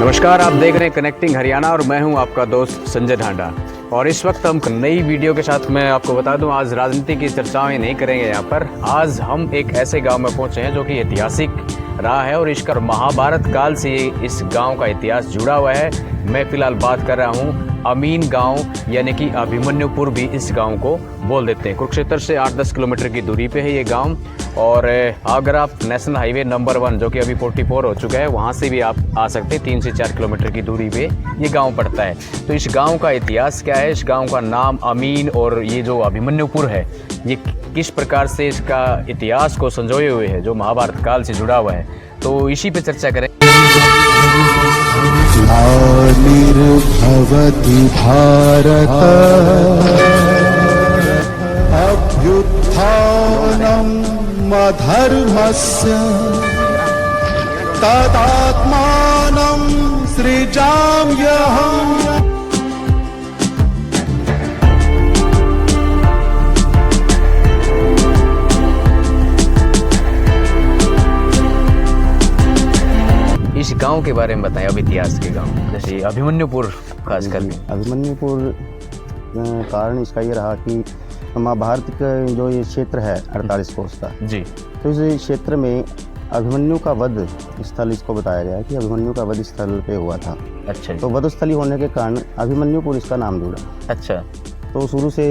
नमस्कार, आप देख रहे हैं कनेक्टिंग हरियाणा और मैं हूं आपका दोस्त संजय ढांडा। और इस वक्त हम नई वीडियो के साथ मैं आपको बता दूं, आज राजनीति की चर्चाएं नहीं करेंगे यहाँ पर। आज हम एक ऐसे गांव में पहुंचे हैं जो कि ऐतिहासिक रहा है और इसका महाभारत काल से इस गांव का इतिहास जुड़ा हुआ है। मैं फिलहाल बात कर रहा हूँ अमीन गांव, यानी कि अभिमन्युपुर भी इस गांव को बोल देते हैं। कुरुक्षेत्र से 8-10 किलोमीटर की दूरी पे है ये गांव। और अगर आप नेशनल हाईवे नंबर 1 जो कि अभी 44 हो चुका है, वहाँ से भी आप आ सकते हैं। 3 से 4 किलोमीटर की दूरी पे ये गांव पड़ता है। तो इस गांव का इतिहास क्या है, इस गांव का नाम अमीन और ये जो अभिमन्युपुर है, ये किस प्रकार से इसका इतिहास को संजोए हुए है जो महाभारत काल से जुड़ा हुआ है, तो इसी पे चर्चा करें। निर्भवति भारत अभ्युत्थानम् अधर्मस्य तदात्मानं सृजाम्यहम्। इस गांव के बारे में बताएं, अब इतिहास के गांव जैसे अभिमन्युपुर खासकर। अभिमन्युपुर कारण इसका ये रहा कि महाभारत का जो ये क्षेत्र है 48 कोस का जी, तो इस क्षेत्र में अभिमन्यु का वध स्थल इसको बताया गया है कि अभिमन्यु का वध स्थल पे हुआ था। अच्छा तो वध स्थली होने के कारण अभिमन्युपुर इसका नाम जुड़ा। अच्छा। तो शुरू से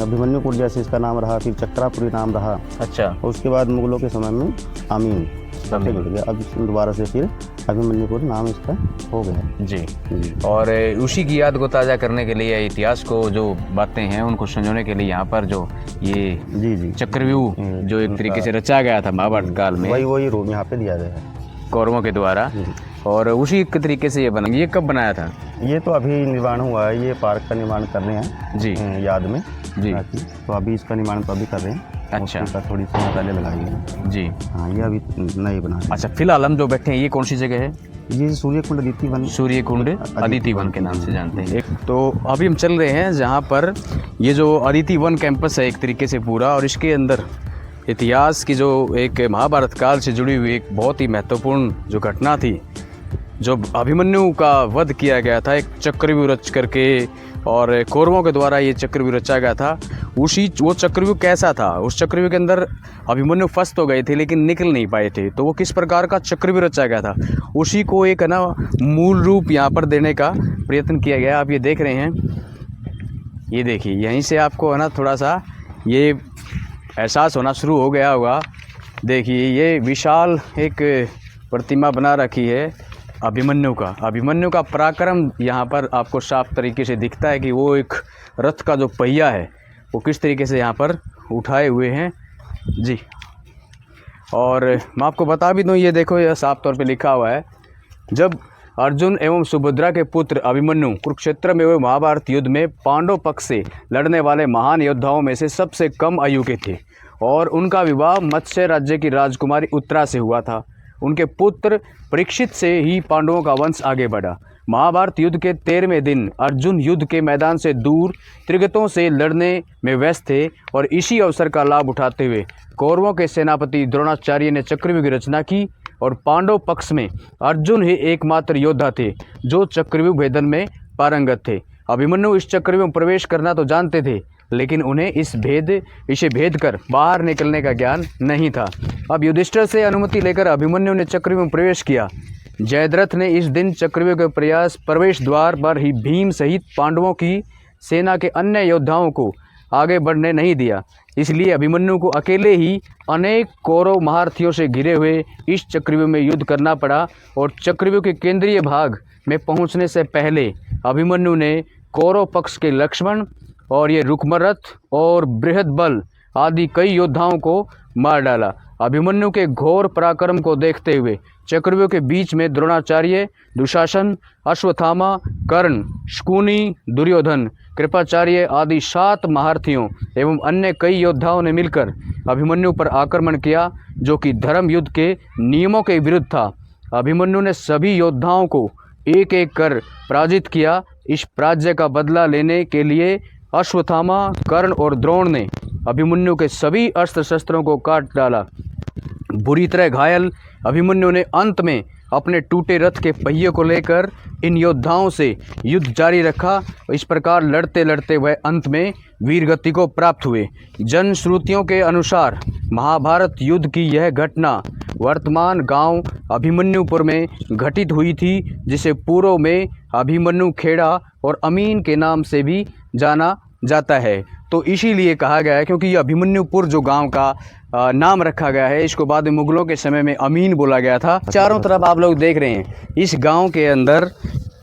अभिमन्युपुर जैसे इसका नाम रहा, फिर चक्रापुरी नाम रहा। अच्छा। और उसके बाद मुगलों के समय में अमीन जुड़ गया। अब दोबारा से फिर अभिमन्युपुर नाम इसका हो गया जी। और उसी की याद को ताज़ा करने के लिए, इतिहास को जो बातें हैं उनको संजोने के लिए यहाँ पर जो ये जी चक्रव्यूह जो एक तरीके से रचा गया था महाभारत काल में, वही रूम यहाँ पे दिया गया है कौरवों के द्वारा। और उसी के तरीके से ये बना। ये कब बनाया था? ये तो अभी निर्माण हुआ है। ये पार्क का निर्माण कर रहे हैं जी, याद में जी। तो अभी इसका निर्माण तो अभी कर रहे हैं। अच्छा। थोड़ी सी पहले लगाई है जी। हाँ, ये अभी नहीं बना। अच्छा, फिलहाल हम जो बैठे हैं ये कौन सी जगह है? ये सूर्यकुंड अदिति वन। सूर्यकुंड अदिति वन के नाम से जानते हैं। तो अभी हम चल रहे हैं जहाँ पर ये जो अदिति वन कैंपस है एक तरीके से पूरा, और इसके अंदर इतिहास की जो एक महाभारत काल से जुड़ी हुई एक बहुत ही महत्वपूर्ण जो घटना थी, जो अभिमन्यु का वध किया गया था एक चक्रव्यूह रच करके, और कौरवों के द्वारा ये चक्रव्यूह रचा गया था। वो चक्रव्यूह कैसा था? उस चक्रव्यूह के अंदर अभिमन्यु फंस तो गए थे लेकिन निकल नहीं पाए थे। तो वो किस प्रकार का चक्रव्यूह रचा गया था, उसी को एक है ना मूल रूप यहाँ पर देने का प्रयत्न किया गया। आप ये देख रहे हैं, ये देखिए, यहीं से आपको है ना थोड़ा सा ये एहसास होना शुरू हो गया होगा। देखिए, ये विशाल एक प्रतिमा बना रखी है अभिमन्यु का पराक्रम यहाँ पर आपको साफ तरीके से दिखता है कि वो एक रथ का जो पहिया है वो किस तरीके से यहाँ पर उठाए हुए हैं जी। और मैं आपको बता भी दूँ, ये देखो, यह साफ तौर पे लिखा हुआ है, जब अर्जुन एवं सुभद्रा के पुत्र अभिमन्यु कुरुक्षेत्र में हुए महाभारत युद्ध में पांडव पक्ष से लड़ने वाले महान योद्धाओं में से सबसे कम आयु के थे और उनका विवाह मत्स्य राज्य की राजकुमारी उत्तरा से हुआ था। उनके पुत्र परीक्षित से ही पांडवों का वंश आगे बढ़ा। महाभारत युद्ध के 13वें दिन अर्जुन युद्ध के मैदान से दूर त्रिगतों से लड़ने में व्यस्त थे और इसी अवसर का लाभ उठाते हुए कौरवों के सेनापति द्रोणाचार्य ने चक्रव्यूह की रचना की। और पांडव पक्ष में अर्जुन ही एकमात्र योद्धा थे जो चक्रव्यूह भेदन में पारंगत थे। अभिमन्यु इस चक्रव्यूह में प्रवेश करना तो जानते थे, लेकिन उन्हें इसे भेद कर बाहर निकलने का ज्ञान नहीं था। अब युधिष्ठिर से अनुमति लेकर अभिमन्यु ने चक्रव्यूह में प्रवेश किया। जयद्रथ ने इस दिन चक्रव्यूह के प्रवेश द्वार पर ही भीम सहित पांडवों की सेना के अन्य योद्धाओं को आगे बढ़ने नहीं दिया। इसलिए अभिमन्यु को अकेले ही अनेक कौरव महारथियों से घिरे हुए इस चक्रव्यूह में युद्ध करना पड़ा। और चक्रव्यूह के केंद्रीय भाग में पहुंचने से पहले अभिमन्यु ने कौरव पक्ष के लक्ष्मण और ये रुक्मरथ और बृहद्बल आदि कई योद्धाओं को मार डाला। अभिमन्यु के घोर पराक्रम को देखते हुए चक्रव्यूह के बीच में द्रोणाचार्य, दुशासन, अश्वत्थामा, कर्ण, शकुनी, दुर्योधन, कृपाचार्य आदि 7 महारथियों एवं अन्य कई योद्धाओं ने मिलकर अभिमन्यु पर आक्रमण किया, जो कि धर्म युद्ध के नियमों के विरुद्ध था। अभिमन्यु ने सभी योद्धाओं को एक एक कर पराजित किया। इस पराजय का बदला लेने के लिए अश्वत्थामा, कर्ण और द्रोण ने अभिमन्यु के सभी अस्त्र शस्त्रों को काट डाला। बुरी तरह घायल अभिमन्यु ने अंत में अपने टूटे रथ के पहिए को लेकर इन योद्धाओं से युद्ध जारी रखा। इस प्रकार लड़ते लड़ते वह अंत में वीरगति को प्राप्त हुए। जनश्रुतियों के अनुसार महाभारत युद्ध की यह घटना वर्तमान गांव अभिमन्युपुर में घटित हुई थी, जिसे पूर्व में अभिमन्यु खेड़ा और अमीन के नाम से भी जाना जाता है। तो इसीलिए कहा गया है, क्योंकि ये अभिमन्युपुर जो गांव का नाम रखा गया है, इसको बाद में मुगलों के समय में अमीन बोला गया था। चारों तरफ आप लोग देख रहे हैं, इस गांव के अंदर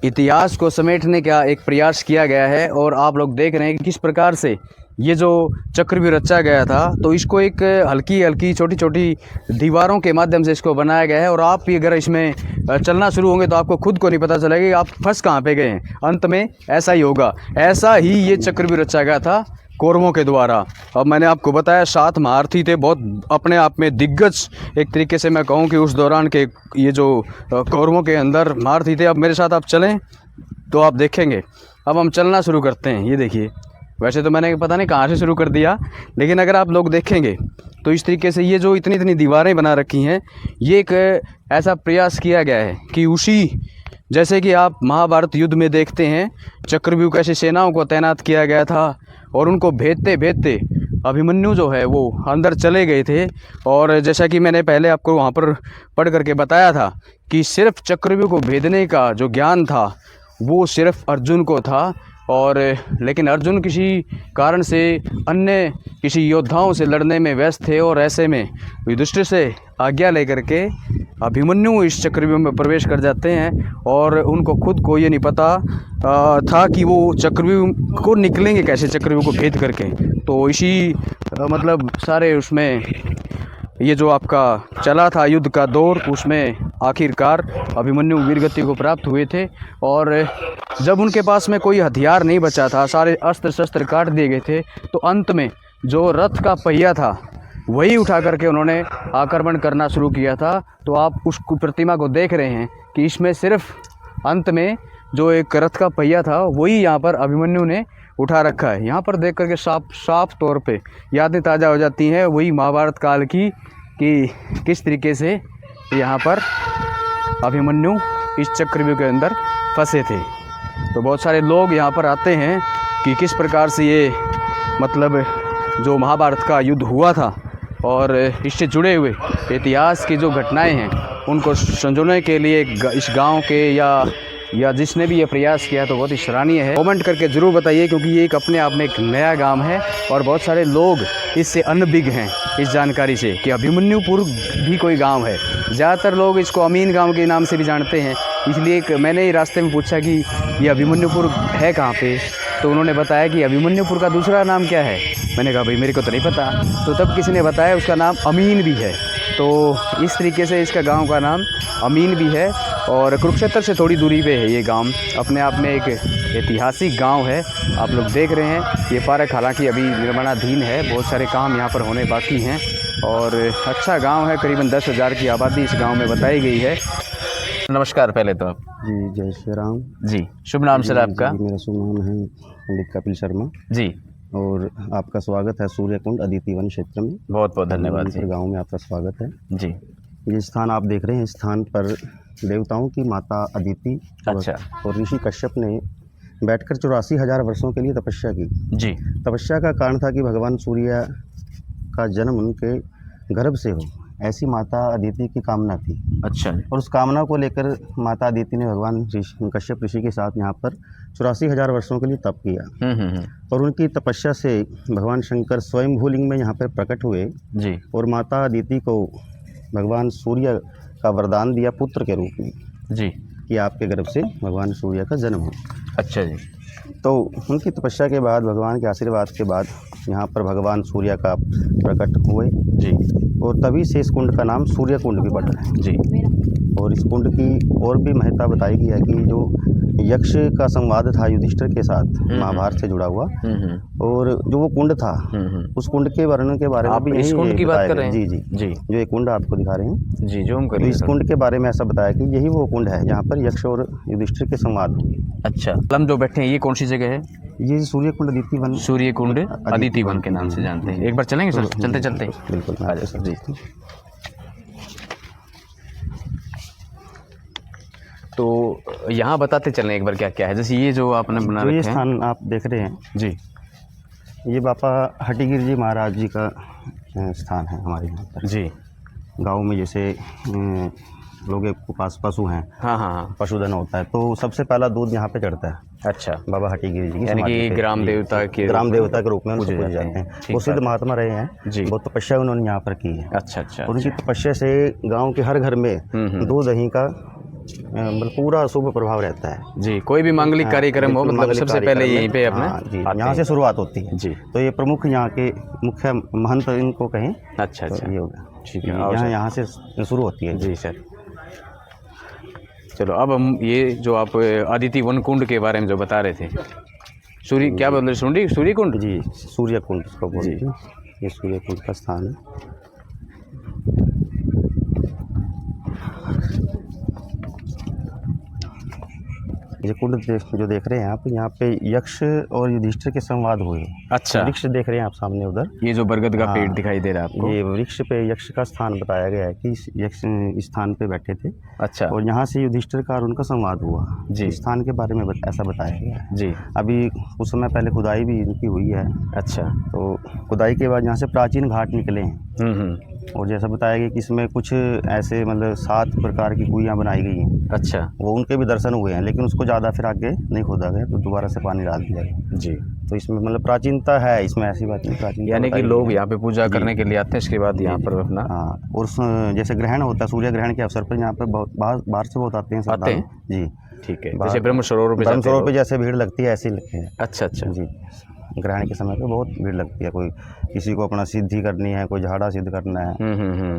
इतिहास को समेटने का एक प्रयास किया गया है। और आप लोग देख रहे हैं कि किस प्रकार से ये जो चक्रव्यूह रचा गया था, तो इसको एक हल्की हल्की छोटी छोटी दीवारों के माध्यम से इसको बनाया गया है। और आप भी अगर इसमें चलना शुरू होंगे तो आपको खुद को नहीं पता चलेगा कि आप फंस कहाँ पे गए हैं। अंत में ऐसा ही होगा। ऐसा ही ये चक्रव्यूह रचा गया था कौरवों के द्वारा। अब मैंने आपको बताया 7 महारथी थे, बहुत अपने आप में दिग्गज एक तरीके से मैं कहूँ कि उस दौरान के ये जो कौरवों के अंदर महारथी थे। अब मेरे साथ आप चलें तो आप देखेंगे। अब हम चलना शुरू करते हैं। ये देखिए, वैसे तो मैंने पता नहीं कहाँ से शुरू कर दिया, लेकिन अगर आप लोग देखेंगे तो इस तरीके से ये जो इतनी इतनी दीवारें बना रखी हैं, ये एक ऐसा प्रयास किया गया है कि उसी जैसे कि आप महाभारत युद्ध में देखते हैं चक्रव्यूह कैसे सेनाओं को तैनात किया गया था और उनको भेदते भेदते अभिमन्यु जो है वो अंदर चले गए थे। और जैसा कि मैंने पहले आपको वहाँ पर पढ़ करके बताया था कि सिर्फ चक्रव्यूह को भेदने का जो ज्ञान था वो सिर्फ अर्जुन को था। और लेकिन अर्जुन किसी कारण से अन्य किसी योद्धाओं से लड़ने में व्यस्त थे, और ऐसे में युधिष्ठिर से आज्ञा लेकर के अभिमन्यु इस चक्रव्यूह में प्रवेश कर जाते हैं। और उनको खुद को ये नहीं पता था कि वो चक्रव्यूह को निकलेंगे कैसे, चक्रव्यूह को भेद करके। तो इसी मतलब सारे उसमें ये जो आपका चला था युद्ध का दौर, उसमें आखिरकार अभिमन्यु वीरगति को प्राप्त हुए थे। और जब उनके पास में कोई हथियार नहीं बचा था, सारे अस्त्र शस्त्र काट दिए गए थे, तो अंत में जो रथ का पहिया था वही उठा करके उन्होंने आक्रमण करना शुरू किया था। तो आप उस प्रतिमा को देख रहे हैं कि इसमें सिर्फ अंत में जो एक रथ का पहिया था वही यहाँ पर अभिमन्यु ने उठा रखा है। यहाँ पर देख करके साफ तौर पे यादें ताज़ा हो जाती हैं वही महाभारत काल की, कि किस तरीके से यहाँ पर अभिमन्यु इस चक्रव्यूह के अंदर फंसे थे। तो बहुत सारे लोग यहाँ पर आते हैं कि किस प्रकार से ये मतलब जो महाभारत का युद्ध हुआ था और इससे जुड़े हुए इतिहास की जो घटनाएं हैं उनको संजोने के लिए इस गांव के या जिसने भी ये प्रयास किया तो बहुत ही सराहनीय है। कमेंट करके ज़रूर बताइए, क्योंकि ये एक अपने आप में एक नया गांव है और बहुत सारे लोग इससे अनभिज्ञ हैं इस जानकारी से कि अभिमन्युपुर भी कोई गांव है। ज़्यादातर लोग इसको अमीन गांव के नाम से भी जानते हैं। इसलिए मैंने रास्ते में पूछा कि ये अभिमन्युपुर है कहाँ पे, तो उन्होंने बताया कि अभिमन्युपुर का दूसरा नाम क्या है। मैंने कहा भाई मेरे को तो नहीं पता। तो तब किसी ने बताया उसका नाम अमीन भी है। तो इस तरीके से इसका गांव का नाम अमीन भी है। और कुरुक्षेत्र से थोड़ी दूरी पे है ये गांव। अपने आप में एक ऐतिहासिक गांव है। आप लोग देख रहे हैं ये पार्क हालांकि अभी निर्माणाधीन है, बहुत सारे काम यहाँ पर होने बाकी हैं। और अच्छा गांव है, करीबन 10,000 की आबादी इस गांव में बताई गई है। नमस्कार पहले तो आप। जी जय श्री राम जी, शुभ नाम सर आपका? मेरा शुभ नाम है पंडित कपिल शर्मा जी, और आपका स्वागत है सूर्यकुंड अदिति वन क्षेत्र में। बहुत बहुत धन्यवाद जी। गाँव में आपका स्वागत है जी। ये स्थान आप देख रहे हैं, इस स्थान पर देवताओं की माता अदिति अच्छा। और ऋषि कश्यप ने बैठकर 84,000 वर्षों के लिए तपस्या की। जी। तपस्या का कारण था कि भगवान सूर्य का जन्म उनके गर्भ से हो, ऐसी माता अदिति की कामना थी। अच्छा। और उस कामना को लेकर माता अदिति ने भगवान कश्यप ऋषि के साथ यहाँ पर 84,000 वर्षों के लिए तप किया। और उनकी तपस्या से भगवान शंकर स्वयं भूलिंग में यहाँ पर प्रकट हुए जी। और माता अदिति को भगवान सूर्य का वरदान दिया पुत्र के रूप में जी, कि आपके गर्भ से भगवान सूर्य का जन्म हो। अच्छा जी। तो उनकी तपस्या के बाद, भगवान के आशीर्वाद के बाद यहाँ पर भगवान सूर्य का प्रकट हुए जी। और तभी से इस कुंड का नाम सूर्य कुंड भी पड़ा है जी। और इस कुंड की और भी महत्ता बताई गई है कि जो यक्ष का संवाद था युधिष्ठिर के साथ महाभारत से जुड़ा हुआ, और जो वो कुंड था उस कुंड के वर्णन के बारे में आप भी इस कुंड की बात कर रहे हैं? जी जी जी, जो ये कुंड आपको दिखा रहे हैं जी, जो हम कर तो रहे इस कुंड के बारे में ऐसा बताया कि यही वो कुंड है जहाँ पर यक्ष और युधिष्ठिर के संवाद हुए। अच्छा, हम जो बैठे हैं ये कौन सी जगह है? ये सूर्य कुंड अदिति वन, सूर्य कुंड अदिति वन के नाम से जानते हैं। एक बार चलेंगे सर? चलते चलते बिल्कुल आ जाए सर जी। तो यहाँ बताते चलें एक बार क्या क्या है, जैसे ये जो आपने बना तो ये रखे हैं। स्थान आप देख रहे हैं, जी ये बाबा हटीगिर जी महाराज जी का स्थान है हमारे यहाँ पर। जी। गांव में जैसे लोग के पास पशु हैं, हाँ हाँ हाँ। पशुधन होता है, तो सबसे पहला दूध यहाँ पे चढ़ता है अच्छा, बाबा हटीगिरी जी की यानी समाधि कि पे। ग्राम जी, देवता के ग्राम देवता के रूप में उनको पूजे पूजे जाते जाते हैं। हैं। ठीक वो सिद्ध बात है। महात्मा रहे हैं जी। बहुत तपस्या उन्होंने यहाँ पर की है। अच्छा अच्छा उनकी अच्छा। तपस्या से गांव के हर घर में दूध दही का मतलब पूरा शुभ प्रभाव रहता है। जी, कोई भी मांगलिक कार्यक्रम हो, बिल्कुल, मतलब मांगलिक सबसे पहले कार्यक्रम यहीं पे में, अपने हाँ, जी, आते यहाँ हैं। से शुरुआत होती है। जी। तो ये प्रमुख यहाँ के मुख्य महंत इनको कहें अच्छा तो अच्छा, ये होगा। ठीक है। आओ सर। यहाँ से शुरू होती है। जी सर। चलो अब हम ये जो आप अदिति वन कुंड के बारे में जो बता रहे थे, सूर्य क्या बोल रहे, सूर्य कुंड। जी, सूर्य कुंड इसको बोलते हैं। ये सूर्य कुंड का स्थान है। ये कुंड जो देख रहे हैं आप, यहाँ पे यक्ष और युधिष्ठिर के संवाद हुए। अच्छा, वृक्ष देख रहे हैं आप सामने उधर, ये जो बरगद का हाँ, पेड़ दिखाई दे रहा है आपको, ये वृक्ष पे यक्ष का स्थान बताया गया है कि इस यक्ष इस स्थान पे बैठे थे अच्छा और यहाँ से युधिष्ठिर का और उनका संवाद हुआ। जी। इस स्थान के बारे में ऐसा बताया गया है। जी। अभी कुछ समय पहले खुदाई भी इनकी हुई है, अच्छा। तो खुदाई के बाद यहाँ से प्राचीन घाट निकले हैं और जैसा बताया गया कि इसमें कुछ ऐसे मतलब 7 प्रकार की कुइयाँ बनाई गई हैं। अच्छा वो उनके भी दर्शन हुए हैं, लेकिन उसको ज़्यादा फिर आगे नहीं खोदा गया, तो दोबारा से पानी डाल दिया गया। जी। तो इसमें मतलब प्राचीनता है, इसमें ऐसी बात नहीं, प्राचीनता यानी कि बताई लोग गई है। यहाँ पे पूजा करने के लिए आते हैं, इसके बाद यहाँ पर अपना हाँ, और जैसे ग्रहण होता है, सूर्य ग्रहण के अवसर पर यहाँ पे बहुत बाहर से बहुत आते हैं श्रद्धालु। जी, ठीक है। जैसे ब्रह्म सरोवर पे ब्रह्म जाते हैं सरोवर पे जैसे भीड़ लगती है ऐसे ही लगते हैं। अच्छा अच्छा जी, ग्रहण के समय पे बहुत भीड़ लगती है। कोई किसी को अपना सिद्धि करनी है, कोई झाड़ा सिद्ध करना है,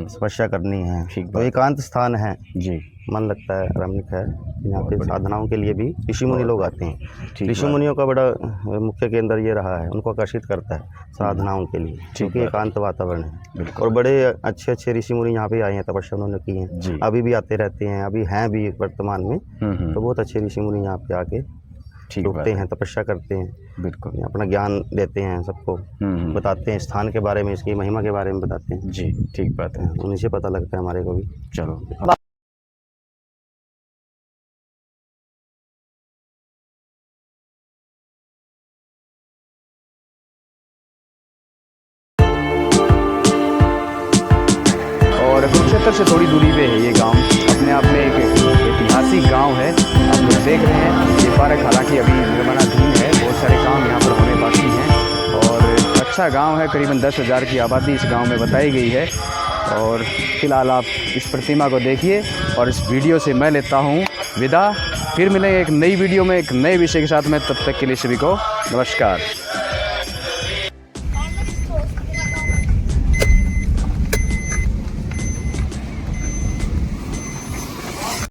तपस्या करनी है, ठीक तो एकांत स्थान है, जी। मन लगता है, रमणीक है। यहाँ पे साधनाओं के लिए भी ऋषि मुनि लोग आते हैं। ठीक ऋषि मुनियों का बड़ा मुख्य केंद्र ये रहा है, उनको आकर्षित करता है साधनाओं के लिए, क्योंकि एकांत वातावरण है। और बड़े अच्छे अच्छे ऋषि मुनि यहाँ पे आए हैं, तपस्या उन्होंने की है, अभी भी आते रहते हैं, अभी हैं भी वर्तमान में। तो बहुत अच्छे ऋषि मुनि यहाँ पे आके रुकते हैं, तपस्या करते हैं, बिल्कुल अपना ज्ञान देते हैं, सबको बताते हैं, स्थान के बारे में, इसकी महिमा के बारे में बताते हैं। जी, ठीक बात है। उन्हीं से पता लगता है हमारे को भी। चलो और कुरुक्षेत्र से थोड़ी दूरी पे है ये गांव, अपने आप में एक ऐतिहासिक गांव है। आप लोग देख रहे हैं ये पार्क हालांकि अभी निर्माणाधीन है, बहुत सारे काम यहाँ पर होने बाकी हैं और अच्छा गांव है। करीबन 10,000 की आबादी इस गांव में बताई गई है। और फिलहाल आप इस प्रतिमा को देखिए और इस वीडियो से मैं लेता हूँ विदा। फिर मिलेंगे एक नई वीडियो में एक नए विषय के साथ में, तब तक के लिए सभी को नमस्कार।